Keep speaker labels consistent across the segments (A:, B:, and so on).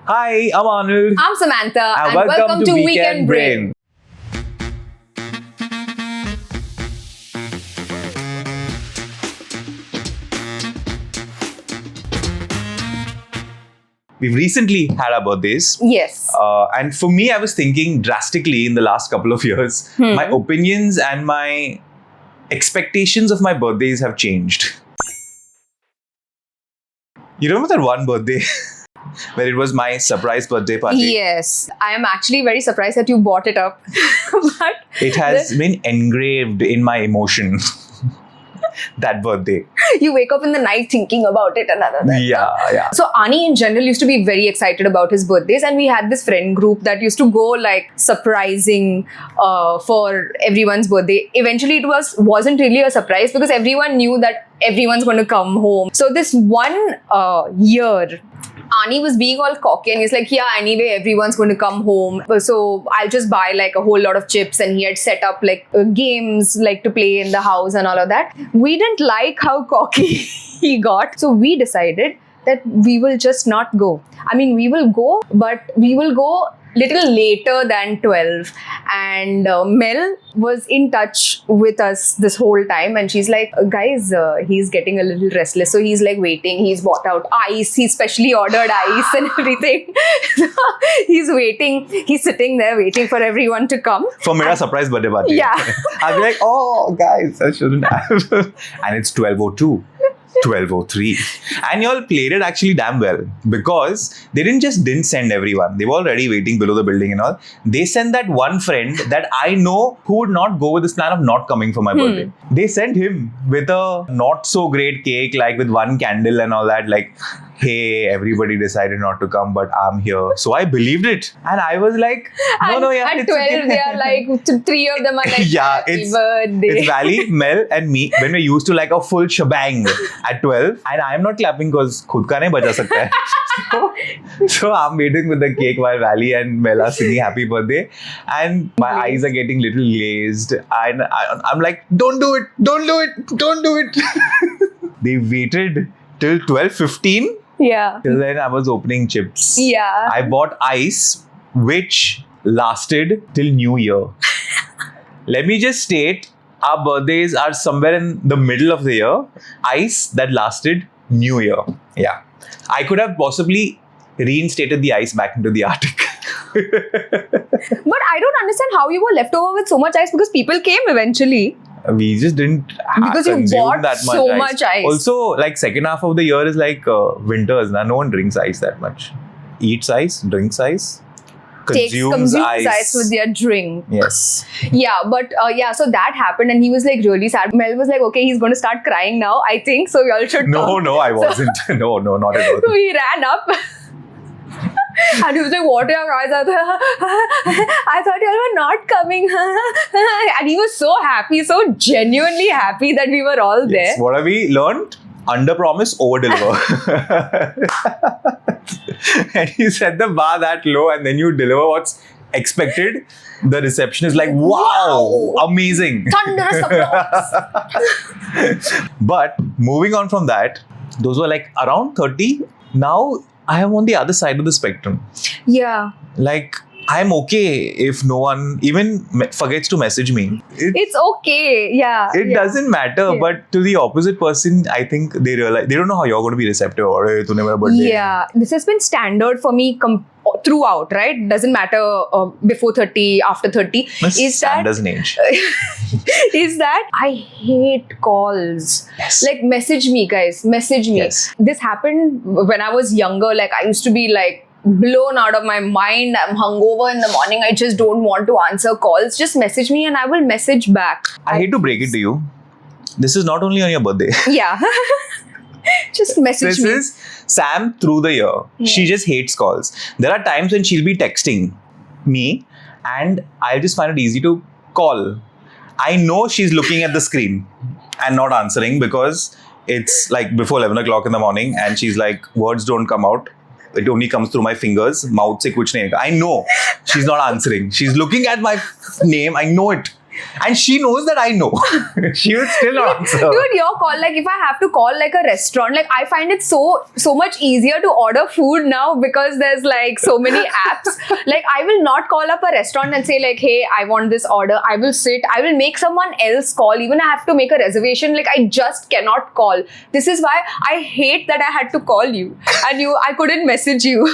A: Hi, I'm Arnold.
B: I'm Samantha
A: And welcome to Weekend Brain. We've recently had our birthdays.
B: Yes.
A: And for me, I was thinking drastically in the last couple of years. My opinions and my expectations of my birthdays have changed. You remember that one birthday where it was my surprise birthday party?
B: Yes. I am actually very surprised that you brought it up. But
A: It has been engraved in my emotion. That birthday.
B: you wake up in the night thinking about it another day.
A: Yeah.
B: So Ani in general used to be very excited about his birthdays, and we had this friend group that used to go like surprising for everyone's birthday. Eventually it wasn't really a surprise because everyone knew that everyone's going to come home. So this one year, Ani was being all cocky and he's like, yeah, anyway, everyone's going to come home. So I'll just buy like a whole lot of chips, and he had set up like games like to play in the house and all of that. We didn't like how cocky he got. So we decided that we will just not go. I mean, we will go, but we will go little later than 12. And Mel was in touch with us this whole time, and she's like, guys, he's getting a little restless, so he's like waiting. He's bought out ice, he specially ordered ice and everything. He's waiting, he's sitting there waiting for everyone to come
A: For my surprise birthday party.
B: Yeah.
A: I'll be like, oh guys, I shouldn't have. And it's 12:02. 12:03. And y'all played it actually damn well, because they didn't send everyone. They were already waiting below the building and all. They sent that one friend that I know who would not go with this plan of not coming for my birthday. They sent him with a not so great cake, like with one candle and all that, like, hey, everybody decided not to come, but I'm here. So I believed it. And I was like, no, yeah.
B: At
A: it's
B: 12,
A: okay.
B: they are like, three of them are like,
A: Yeah,
B: happy birthday.
A: it's Valley, Mel and me when we're used to like a full shebang at 12. And I'm not clapping because khud ka nahi baja sakta hai. So I'm waiting with the cake while Valley and Mel are singing happy birthday. And my eyes are getting little glazed. And I'm like, don't do it. They waited till 12:15.
B: Yeah.
A: Till then I was opening chips.
B: Yeah.
A: I bought ice, which lasted till New Year. Let me just state, our birthdays are somewhere in the middle of the year. Ice that lasted New Year. Yeah. I could have possibly reinstated the ice back into the Arctic.
B: But I don't understand how you were left over with so much ice, because people came eventually.
A: We just didn't
B: Because you
A: consume
B: bought
A: that much
B: so
A: ice.
B: much ice.
A: Also, like second half of the year is like winters. No one drinks ice that much. Eats ice, drinks ice, consumes
B: ice with their drink.
A: Yes.
B: Yeah, but so that happened, and he was like really sad. Mel was like, okay, he's going to start crying now, I think, so y'all should come.
A: No, I wasn't. No, not at all.
B: So he ran up. And he was like, what are you guys? I thought you all were not coming. And he was so happy, so genuinely happy that we were all there.
A: Yes. What have we learned? Under promise, over deliver. And you set the bar that low, and then you deliver what's expected. The reception is like, wow. Amazing.
B: Thunderous applause.
A: But moving on from that, those were like around 30. Now I am on the other side of the spectrum.
B: Yeah.
A: Like, I'm okay if no one even forgets to message me.
B: It's okay. Yeah.
A: It doesn't matter, but to the opposite person, I think they realize, they don't know how you're going to be receptive. Or, hey, tune mera birthday.
B: Yeah. This has been standard for me throughout, right? Doesn't matter before 30, after 30.
A: Is Sanders' age.
B: Is that I hate calls.
A: Yes.
B: Like, message me, guys. Message me.
A: Yes.
B: This happened when I was younger. Like, I used to be like blown out of my mind. I'm hungover in the morning. I just don't want to answer calls. Just message me and I will message back.
A: I hate to break it to you. This is not only on your birthday.
B: Yeah. Just message me.
A: This is Sam through the year.
B: Yeah.
A: She just hates calls. There are times when she'll be texting me and I'll just find it easy to call. I know she's looking at the screen and not answering because it's like before 11 o'clock in the morning and she's like, words don't come out. It only comes through my fingers. Mouth se kuch nahi. I know she's not answering. She's looking at my name. I know it. And she knows that I know. She will still not answer.
B: Dude, your call, like if I have to call like a restaurant, like I find it so much easier to order food now because there's like so many apps. Like I will not call up a restaurant and say like, hey, I want this order. I will make someone else call. Even I have to make a reservation. Like I just cannot call. This is why I hate that I had to call you and I couldn't message you.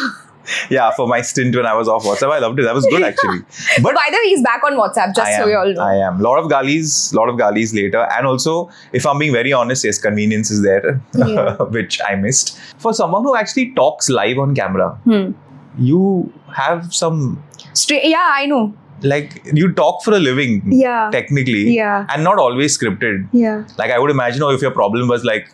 A: Yeah, for my stint when I was off WhatsApp, I loved it. That was good actually. But
B: by the way, he's back on WhatsApp, just so you all know.
A: I am. Lot of galis later. And also, if I'm being very honest, yes, convenience is there, which I missed. For someone who actually talks live on camera, you have some...
B: Yeah, I know.
A: Like, you talk for a living, technically.
B: Yeah.
A: And not always scripted.
B: Yeah.
A: Like, I would imagine if your problem was like,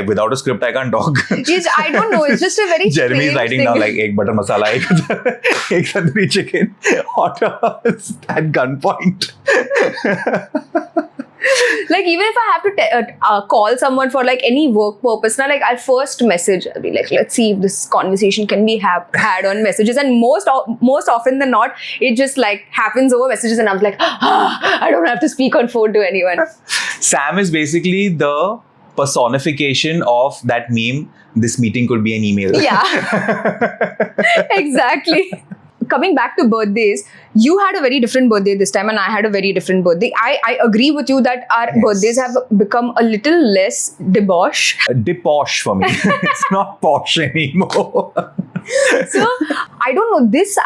A: without a script, I can't talk.
B: I don't know. It's just a very
A: Jeremy is writing down like egg butter masala, egg tandoori chicken, hot dogs at gunpoint.
B: Like even if I have to call someone for like any work purpose, now like I'll first message. I'll be like, let's see if this conversation can be had on messages. And most often than not, it just like happens over messages, and I'm like, I don't have to speak on phone to anyone.
A: Sam is basically the personification of that meme. This meeting could be an email.
B: Yeah, exactly. Coming back to birthdays, you had a very different birthday this time and I had a very different birthday. I agree with you that our birthdays have become a little less debosh.
A: Deposh for me. It's not posh anymore.
B: So, I don't know, this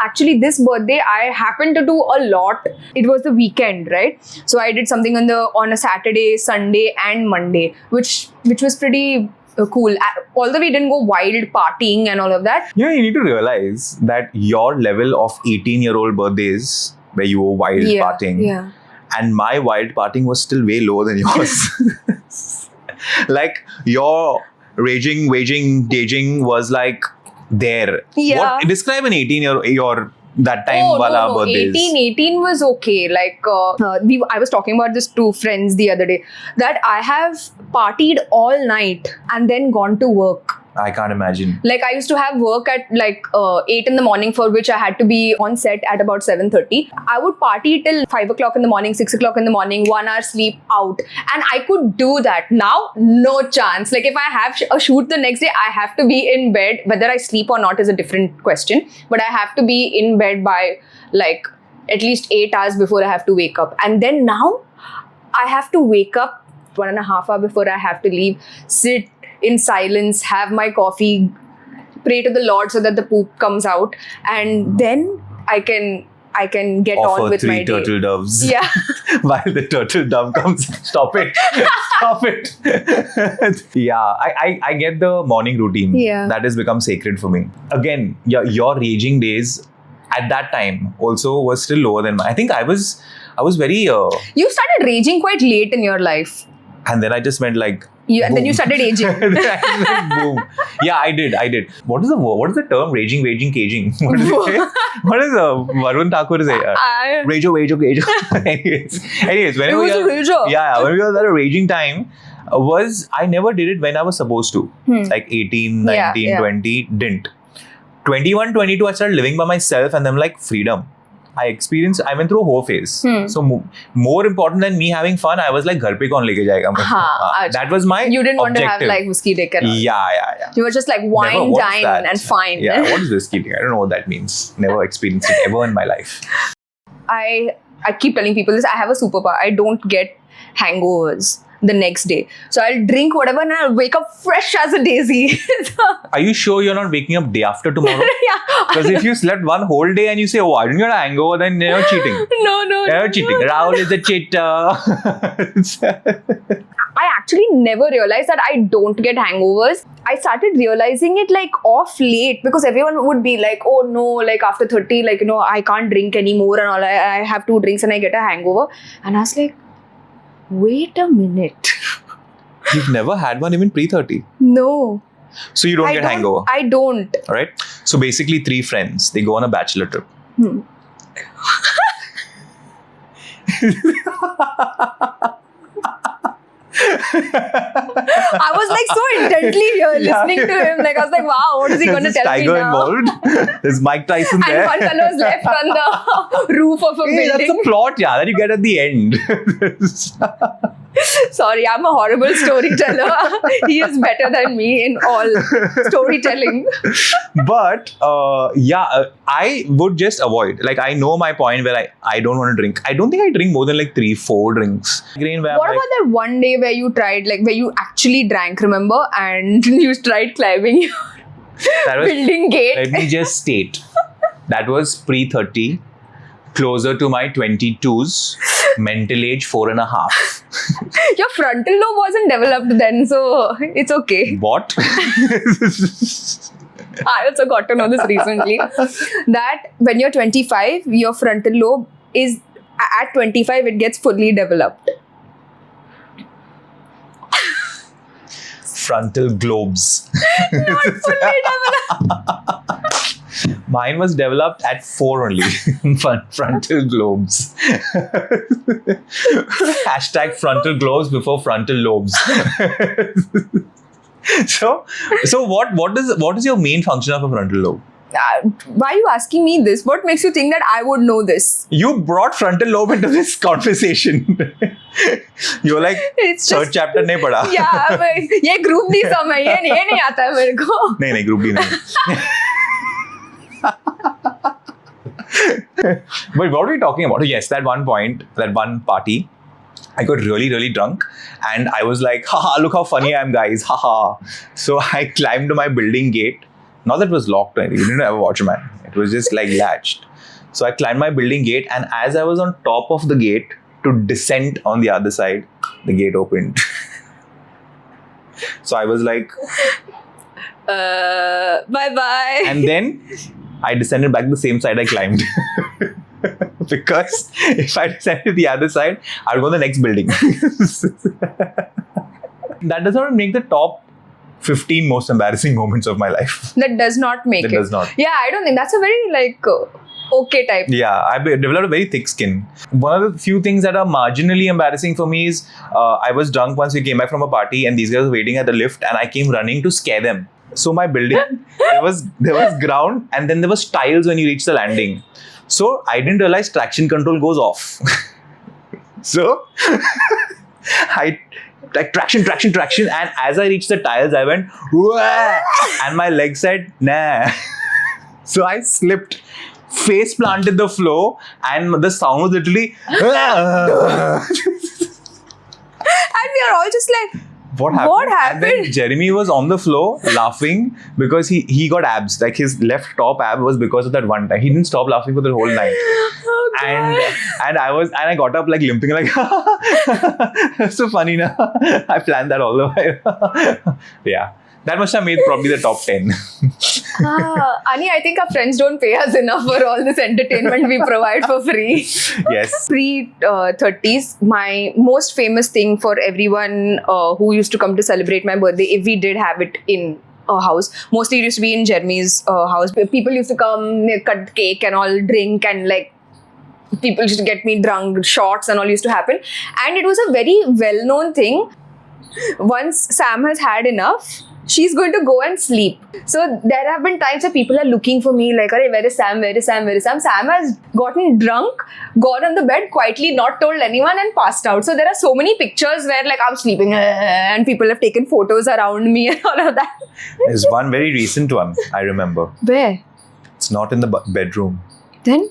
B: birthday, I happened to do a lot. It was the weekend, right? So, I did something on a Saturday, Sunday and Monday, which was pretty cool. Although we didn't go wild partying and all of that.
A: You need to realize that your level of 18-year-old birthdays where you were wild partying and my wild partying was still way lower than yours. Like your raging, gauging was like there.
B: Yeah.
A: Describe an 18-year-old that time wala birthdays.
B: 18 was okay. Like I was talking about this to friends the other day that I have partied all night and then gone to work.
A: I can't imagine.
B: Like I used to have work at like 8 in the morning, for which I had to be on set at about 7:30. I would party till 5 o'clock in the morning, 6 o'clock in the morning, 1 hour sleep out. And I could do that. Now, no chance. Like if I have a shoot the next day, I have to be in bed. Whether I sleep or not is a different question. But I have to be in bed by like at least 8 hours before I have to wake up. And then now, I have to wake up 1.5 hours before I have to leave, sit in silence, have my coffee, pray to the Lord so that the poop comes out, and then I can get on with my day.
A: Offer 3 turtle doves.
B: Yeah.
A: While the turtle dove comes, stop it. Yeah, I get the morning routine.
B: Yeah.
A: That has become sacred for me. Again, your raging days at that time also was still lower than mine. I think I was very...
B: You started raging quite late in your life.
A: And then I just went like...
B: And then you started aging.
A: Boom. Yeah, I did. What is the term? Raging, caging. What does it say? What is Varun Thakur say? Rajo. Anyways, whenever when we were at a raging time, I never did it when I was supposed to. Like 18, 19, 20, didn't. 21, 22, I started living by myself and I'm like, freedom. I went through a whole phase. So more important than me having fun, I was like, ghar pe kaun leke jayega? That was my
B: You didn't
A: objective.
B: want to have like whiskey dicker.
A: Yeah.
B: You were just like wine, dine and fine.
A: Yeah, what is whiskey dicker? I don't know what that means. Never experienced it ever in my life.
B: I keep telling people this. I have a superpower. I don't get hangovers the next day. So I'll drink whatever and I'll wake up fresh as a daisy.
A: Are you sure you're not waking up day after tomorrow?
B: Yeah.
A: Because if you slept one whole day and you say, I didn't get a hangover, then you're cheating.
B: No.
A: You're cheating. Rahul is a cheater.
B: I actually never realized that I don't get hangovers. I started realizing it like off late because everyone would be like, oh no, like after 30, like, I can't drink anymore and all. I have 2 drinks and I get a hangover. And I was like, wait a minute.
A: You've never had one even pre-30?
B: No.
A: So you don't get hangover?
B: I don't.
A: All right. So basically 3 friends, they go on a bachelor trip.
B: I was like so intently here listening to him. Like I was like, wow, what is he going to tell
A: Tiger
B: me now?
A: involved. There's Mike Tyson
B: And
A: there.
B: one fellow was left on the roof of a
A: Hey, that's
B: building.
A: a plot, yeah, that you get at the end.
B: Sorry, I'm a horrible storyteller. He is better than me in all storytelling.
A: But I would just avoid. Like, I know my point where I don't want to drink. I don't think I drink more than like 3-4 drinks. Where I'm
B: What
A: like,
B: about that one day where you tried, like where you actually drank, remember? And you tried climbing your
A: that was,
B: building gate.
A: let me just state, that was pre-30, closer to my 22s, mental age 4.5.
B: Your frontal lobe wasn't developed then, so it's okay.
A: What?
B: I also got to know this recently. That when you're 25, your frontal lobe is at 25, it gets fully developed.
A: Frontal globes.
B: Not fully developed.
A: Mine was developed at 4 only. Frontal globes. Hashtag frontal globes before frontal lobes. So what is your main function of a frontal lobe?
B: Why are you asking me this? What makes you think that I would know this?
A: You brought frontal lobe into this conversation. You're like,
B: It's
A: third
B: just
A: chapter नहीं पढ़ा.
B: yeah, ये group D सम है, ये नहीं आता है मेरे को.
A: नहीं group D नहीं. But what are we talking about? Yes, that one point, that one party, I got really, really drunk and I was like, haha, look how funny I am, guys, haha. So I climbed my building gate. Not that it was locked or anything, you didn't have a watchman. It was just like latched. So I climbed my building gate and as I was on top of the gate to descend on the other side, the gate opened. So I was like,
B: Bye-bye.
A: and then I descended back the same side I climbed. Because if I descended the other side, I'd go to the next building. That does not make the top 15 most embarrassing moments of my life.
B: That does not make it.
A: That does not.
B: Yeah, I don't think that's a very okay type.
A: Yeah, I've developed a very thick skin. One of the few things that are marginally embarrassing for me is I was drunk once. We came back from a party and these guys were waiting at the lift and I came running to scare them. So my building, there was ground and then there was tiles when you reach the landing. So I didn't realize traction control goes off. So I like traction, and as I reached the tiles, I went wah, and my leg said nah. So I slipped, face planted the floor, and the sound was literally.
B: And we are all just like,
A: What happened?
B: What happened?
A: And then Jeremy was on the floor laughing because he got abs. Like his left top ab was because of that one time. He didn't stop laughing for the whole night.
B: oh God.
A: And I got up like limping like that's so funny now. I planned that all the way. Yeah. That must have made probably the top 10.
B: Ani, I think our friends don't pay us enough for all this entertainment we provide for free.
A: Yes.
B: Pre-30s, my most famous thing for everyone who used to come to celebrate my birthday, if we did have it in a house, mostly it used to be in Jeremy's house. People used to come, they cut cake and all, drink, and like people used to get me drunk, shots and all used to happen. And it was a very well-known thing. Once Sam has had enough, she's going to go and sleep. So there have been times where people are looking for me like, where is Sam? Where is Sam? Where is Sam? Sam has gotten drunk, gone on the bed quietly, not told anyone and passed out. So there are so many pictures where like I'm sleeping and people have taken photos around me and all of that.
A: There's one very recent one, I remember.
B: Where?
A: It's not in the bedroom.
B: Then?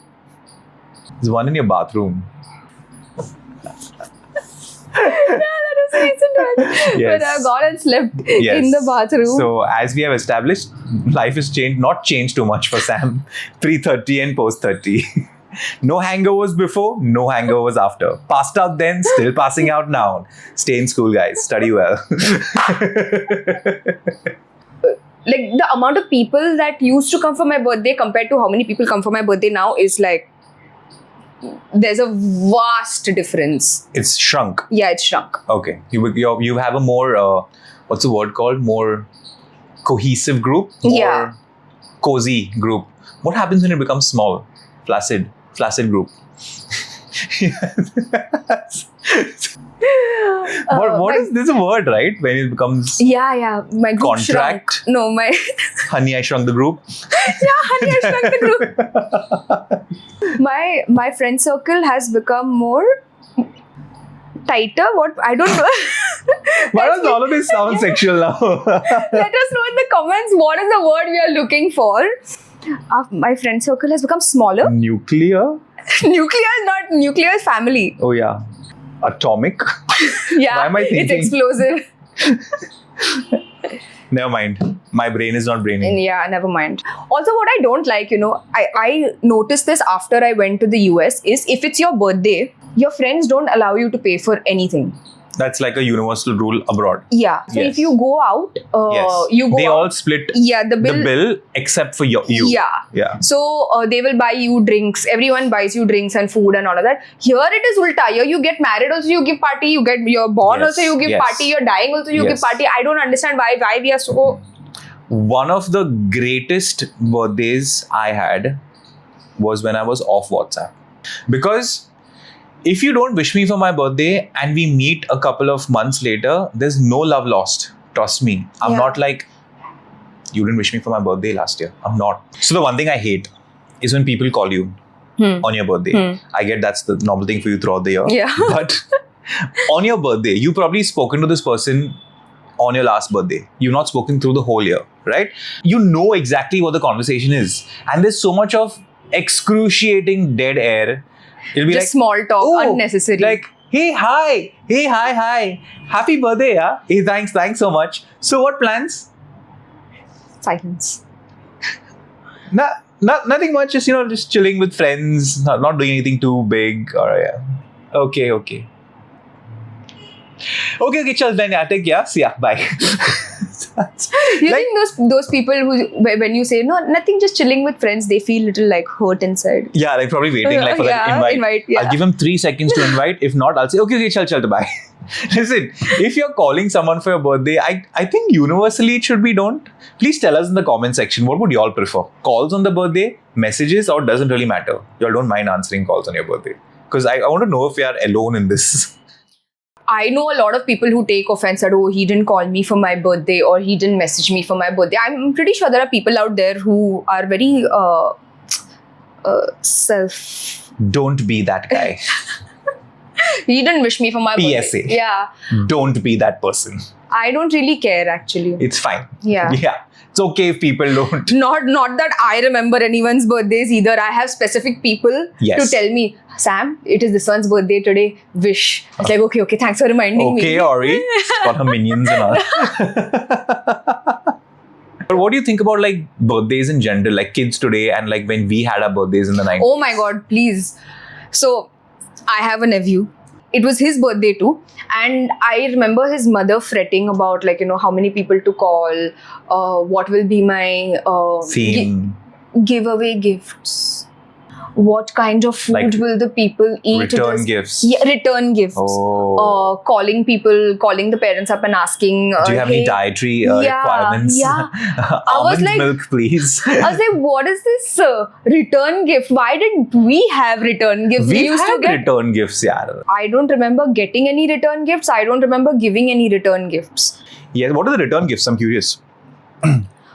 A: There's one in your bathroom.
B: That was a recent one.
A: Yes.
B: But I've gone and slept
A: Yes.
B: in the bathroom.
A: So as we have established, life has not changed too much for Sam. Pre-30 and post-30. No hangovers before, no hangovers after. Passed out then, still passing out now. Stay in school, guys. Study well.
B: Like the amount of people that used to come for my birthday compared to how many people come for my birthday now is like, there's a vast difference.
A: It's shrunk.
B: Yeah, it's shrunk.
A: Okay. You have a more, what's the word called? More cohesive group? More
B: Yeah.
A: cozy group. What happens when it becomes small? Flaccid group. What is this a word, right? When it becomes
B: Yeah. My group
A: Contract?
B: shrunk. No, my
A: Honey, I Shrunk the Group.
B: honey, I shrunk the group. My friend circle has become more tighter. What I don't know.
A: Why does all of this sound sexual now?
B: Let us know in the comments what is the word we are looking for. My friend circle has become smaller.
A: Nuclear?
B: Nuclear is not nuclear is family.
A: Oh yeah. Atomic?
B: Yeah,
A: Why am I
B: it's
A: thinking?
B: explosive.
A: Never mind. My brain is not braining.
B: Yeah, never mind. Also, what I don't like, I noticed this after I went to the US is if it's your birthday, your friends don't allow you to pay for anything.
A: That's like a universal rule abroad.
B: Yeah. So
A: Yes.
B: if you go out,
A: Yes.
B: you go
A: They
B: out.
A: all split
B: Yeah, the
A: the
B: bill.
A: bill except for you.
B: Yeah.
A: Yeah.
B: So they will buy you drinks. Everyone buys you drinks and food and all of that. Here it is ulta. Here you get married also you give party. You get you're born
A: Yes,
B: also you give
A: yes.
B: party. You're dying also you give
A: Yes.
B: party. I don't understand why we are so.
A: One of the greatest birthdays I had was when I was off WhatsApp. Because if you don't wish me for my birthday and we meet a couple of months later, there's no love lost. Trust me. I'm
B: Yeah.
A: not like, you didn't wish me for my birthday last year. I'm not. So the one thing I hate is when people call you on your birthday. I get that's the normal thing for you throughout the year.
B: Yeah.
A: But on your birthday, you've probably spoken to this person on your last birthday. You've not spoken through the whole year, right? You know exactly what the conversation is. And there's so much of excruciating dead air. It'll be
B: Just
A: like,
B: small talk,
A: oh,
B: unnecessary.
A: like, hey, hi. Hey, hi. Happy birthday, yeah? Hey, thanks so much. So what plans?
B: Silence.
A: Nothing much, just chilling with friends, not doing anything too big. Or yeah. Okay. Okay, chal then, yeah, take care. See ya, bye.
B: You think those people who when you say no nothing just chilling with friends they feel little like hurt inside.
A: Yeah, like probably waiting like for that
B: Yeah,
A: invite.
B: yeah.
A: I'll give him 3 seconds to invite. If not, I'll say, okay, chal, bye. Listen, if you're calling someone for your birthday, I think universally it should be don't. Please tell us in the comment section, what would y'all prefer? Calls on the birthday, messages, or doesn't really matter? Y'all don't mind answering calls on your birthday. Because I want to know if we are alone in this.
B: I know a lot of people who take offense that, oh, he didn't call me for my birthday or he didn't message me for my birthday. I'm pretty sure there are people out there who are very self.
A: Don't be that guy.
B: He didn't wish me for my birthday.
A: PSA.
B: Yeah.
A: Don't be that person.
B: I don't really care actually.
A: It's fine.
B: Yeah.
A: Yeah. It's okay if people don't.
B: Not that I remember anyone's birthdays either. I have specific people
A: Yes.
B: to tell me, Sam, it is this one's birthday today. Wish. It's like, okay, thanks for reminding me.
A: Okay, Ori. Got her minions and all. But what do you think about like birthdays in general, like kids today and like when we had our birthdays in the 90s?
B: Oh my god, please. So, I have a nephew. It was his birthday too. And I remember his mother fretting about like, how many people to call, what will be my
A: Theme.
B: giveaway gifts. What kind of food
A: Like
B: will the people eat?
A: Return gifts.
B: Yeah, return gifts.
A: Oh.
B: Calling the parents up and asking,
A: Do you have any dietary requirements?
B: Yeah.
A: Almond
B: like-
A: milk, please.
B: I was like, what is this return gift? Why did we have return gifts?
A: We
B: used
A: had
B: to get.
A: return gifts, yeah.
B: I don't remember getting any return gifts. I don't remember giving any return gifts.
A: Yeah, what are the return gifts? I'm curious.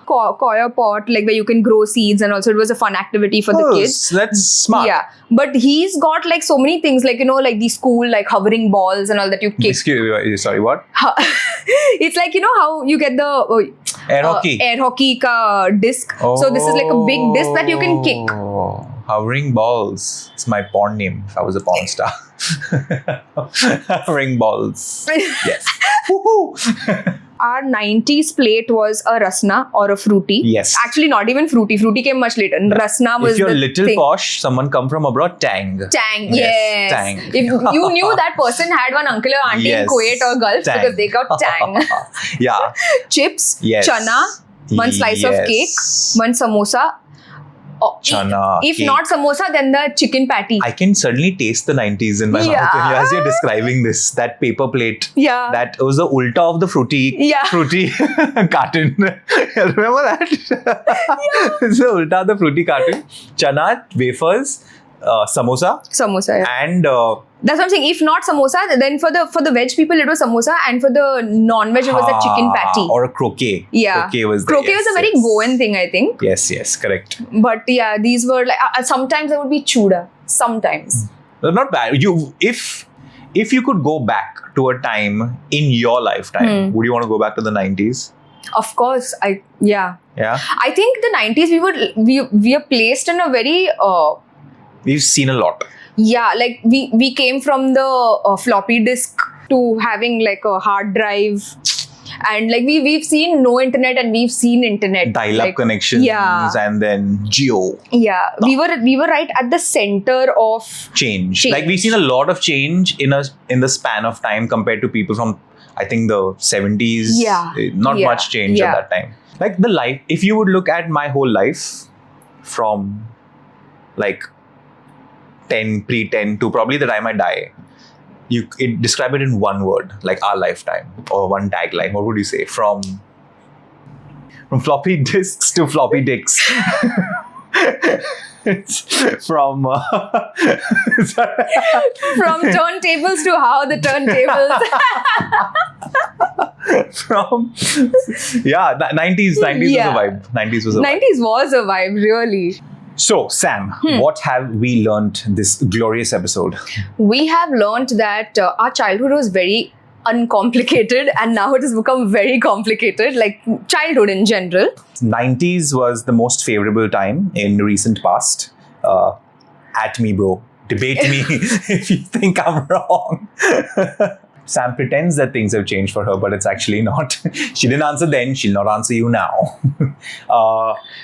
B: Coir pot, like where you can grow seeds, and also it was a fun activity for the kids.
A: That's smart.
B: Yeah, but he's got like so many things, like like the school, like hovering balls and all that you kick.
A: Excuse me, sorry, what?
B: It's like how you get the
A: Air hockey.
B: air hockey ka disc. So this is like a big disc that you can kick.
A: Oh, hovering balls. It's my porn name if I was a porn star. Hovering balls. Yes. Woohoo!
B: Our 90s plate was a rasna or a fruity.
A: Yes.
B: Actually, not even fruity. Fruity came much later. Rasna was
A: If you're
B: the
A: little
B: thing.
A: posh, someone come from abroad, Tang.
B: Tang,
A: Yes,
B: yes.
A: Tang.
B: If you knew that person had one uncle or auntie in
A: Yes,
B: Kuwait or Gulf
A: Tang.
B: because they got Tang.
A: Yeah.
B: Chips,
A: Yes.
B: chana, one slice of cake,
A: Yes.
B: one samosa. Oh,
A: Chana,
B: if
A: cake.
B: not samosa, then the chicken patty.
A: I can certainly taste the 90s in my
B: Yeah.
A: mouth as you're describing this. That paper plate.
B: Yeah.
A: That was the ulta of the fruity carton. Remember that? It's the ulta of the fruity carton. Chana, wafers, samosa.
B: Samosa, yeah.
A: And
B: That's what I'm saying. If not samosa, then for the veg people it was samosa, and for the non-veg it was a chicken patty.
A: Or a croquet.
B: Yeah.
A: Croquet was
B: a very Goan thing, I think.
A: Yes, correct.
B: But yeah, these were like sometimes there would be chuda. Sometimes.
A: Not bad. If you could go back to a time in your lifetime, would you want to go back to the 90s?
B: Of course, yeah.
A: Yeah.
B: I think the 90s we are placed in a very
A: We've seen a lot.
B: yeah, like we came from the floppy disk to having like a hard drive, and like we've seen no internet and we've seen internet,
A: Dial-up connections,
B: yeah.
A: and then Geo.
B: Yeah, we were right at the center of
A: Change. Like we've seen a lot of change in the span of time compared to people from, I think, the 70s.
B: Yeah.
A: Not
B: Yeah.
A: much change
B: Yeah.
A: at that time. Like the life, if you would look at my whole life from like pre-10 to probably the time I die, describe it in one word, like our lifetime, or one tagline. What would you say? From floppy disks to floppy dicks. It's from
B: from turntables to how the turntables.
A: from 90s was
B: Yeah.
A: a vibe. 90s was a vibe.
B: 90s was a vibe, really.
A: So Sam, what have we learned this glorious episode?
B: We have learned that our childhood was very uncomplicated, and now it has become very complicated, like childhood in general.
A: 90s was the most favorable time in recent past. At me, bro. Debate me if you think I'm wrong. Sam pretends that things have changed for her, but it's actually not. She didn't answer then. She'll not answer you now.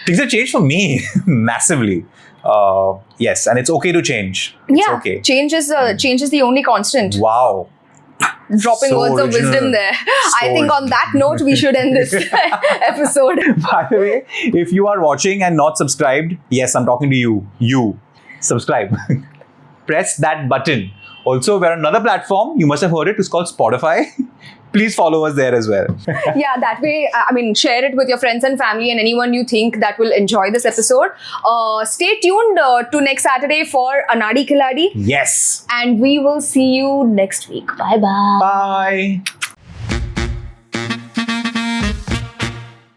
A: Things have changed for me massively. Yes, and it's okay to change. It's okay.
B: Change is the only constant.
A: Wow.
B: Dropping
A: So
B: words of
A: original.
B: wisdom there. I
A: So
B: think on that note we should end this episode.
A: By the way, if you are watching and not subscribed, yes, I'm talking to you. You. Subscribe. Press that button. Also, we're on another platform. You must have heard it. It's called Spotify. Please follow us there as well.
B: Yeah, that way, I mean, share it with your friends and family and anyone you think that will enjoy this episode. Stay tuned to next Saturday for Anadi Khiladi.
A: Yes.
B: And we will see you next week. Bye-bye.
A: Bye.